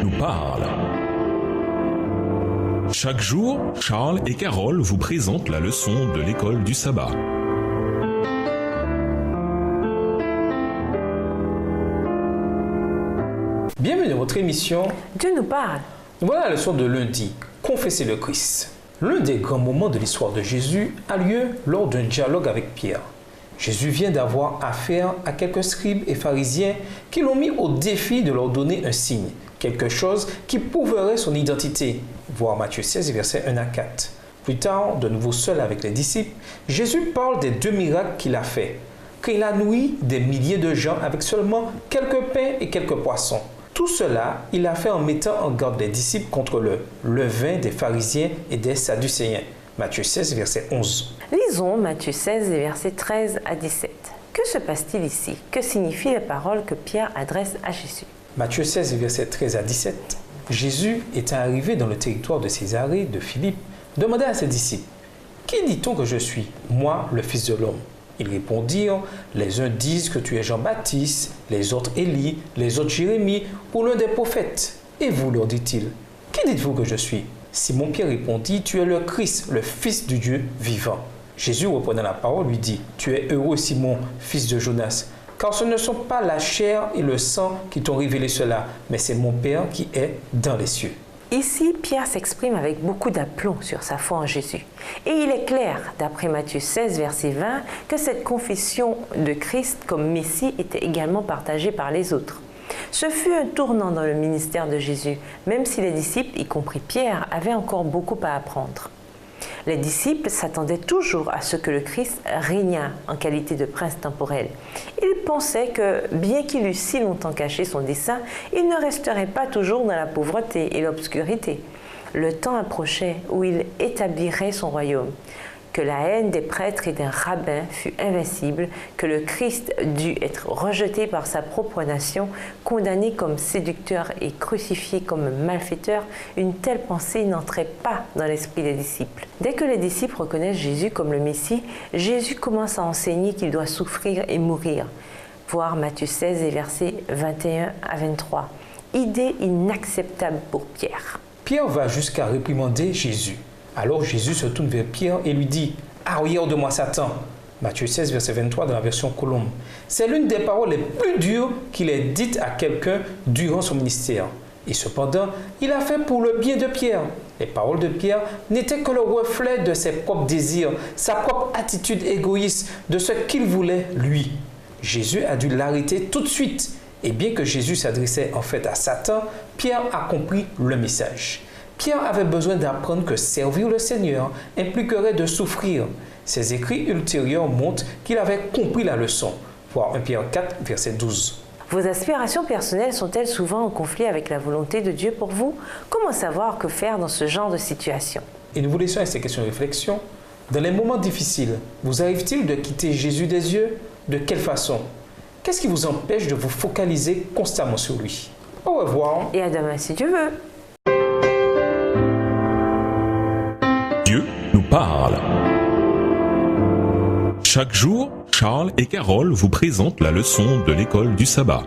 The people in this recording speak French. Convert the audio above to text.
nous parle. Chaque jour, Charles et Carole vous présentent la leçon de l'école du sabbat. Bienvenue dans votre émission Dieu nous parle. Voilà la leçon de lundi, confesser le Christ. L'un des grands moments de l'histoire de Jésus a lieu lors d'un dialogue avec Pierre. Jésus vient d'avoir affaire à quelques scribes et pharisiens qui l'ont mis au défi de leur donner un signe, quelque chose qui prouverait son identité. Voir Matthieu 16, versets 1 à 4. Plus tard, de nouveau seul avec les disciples, Jésus parle des 2 miracles qu'il a faits, qu'il a nourri des milliers de gens avec seulement quelques pains et quelques poissons. Tout cela, il a fait en mettant en garde les disciples contre le levain des pharisiens et des sadducéens. Matthieu 16, verset 11. Lisons Matthieu 16, versets 13 à 17. Que se passe-t-il ici? Que signifient les paroles que Pierre adresse à Jésus? Matthieu 16, versets 13 à 17. Jésus, étant arrivé dans le territoire de Césarée de Philippe, demanda à ses disciples, « Qui dit-on que je suis, moi, le Fils de l'homme ?» Ils répondirent, « Les uns disent que tu es Jean-Baptiste, les autres Élie, les autres Jérémie ou l'un des prophètes. Et vous, leur dit-il, qui dites-vous que je suis ?» Simon-Pierre répondit, « Tu es le Christ, le Fils du Dieu vivant. » Jésus, reprenant la parole, lui dit, « Tu es heureux, Simon, fils de Jonas, car ce ne sont pas la chair et le sang qui t'ont révélé cela, mais c'est mon Père qui est dans les cieux. » Ici, Pierre s'exprime avec beaucoup d'aplomb sur sa foi en Jésus. Et il est clair, d'après Matthieu 16, verset 20, que cette confession de Christ comme Messie était également partagée par les autres. Ce fut un tournant dans le ministère de Jésus, même si les disciples, y compris Pierre, avaient encore beaucoup à apprendre. Les disciples s'attendaient toujours à ce que le Christ régnât en qualité de prince temporel. Ils pensaient que, bien qu'il eût si longtemps caché son dessein, il ne resterait pas toujours dans la pauvreté et l'obscurité. Le temps approchait où il établirait son royaume. Que la haine des prêtres et des rabbins fut invincible, que le Christ dut être rejeté par sa propre nation, condamné comme séducteur et crucifié comme malfaiteur, une telle pensée n'entrait pas dans l'esprit des disciples. Dès que les disciples reconnaissent Jésus comme le Messie, Jésus commence à enseigner qu'il doit souffrir et mourir. Voir Matthieu 16 et versets 21 à 23. Idée inacceptable pour Pierre. Pierre va jusqu'à réprimander Jésus. Alors Jésus se tourne vers Pierre et lui dit « Arrière de moi, Satan !» Matthieu 16, verset 23 dans la version Colombe. C'est l'une des paroles les plus dures qu'il ait dites à quelqu'un durant son ministère. Et cependant, il a fait pour le bien de Pierre. Les paroles de Pierre n'étaient que le reflet de ses propres désirs, sa propre attitude égoïste, de ce qu'il voulait lui. Jésus a dû l'arrêter tout de suite. Et bien que Jésus s'adressait en fait à Satan, Pierre a compris le message. Pierre avait besoin d'apprendre que servir le Seigneur impliquerait de souffrir. Ses écrits ultérieurs montrent qu'il avait compris la leçon. Voir 1 Pierre 4, verset 12. Vos aspirations personnelles sont-elles souvent en conflit avec la volonté de Dieu pour vous? Comment savoir que faire dans ce genre de situation? Et nous vous laissons avec ces questions de réflexion. Dans les moments difficiles, vous arrive-t-il de quitter Jésus des yeux? De quelle façon? Qu'est-ce qui vous empêche de vous focaliser constamment sur lui? Au revoir. Et à demain si Dieu veut. Dieu nous parle. Chaque jour, Charles et Carole vous présentent la leçon de l'école du sabbat.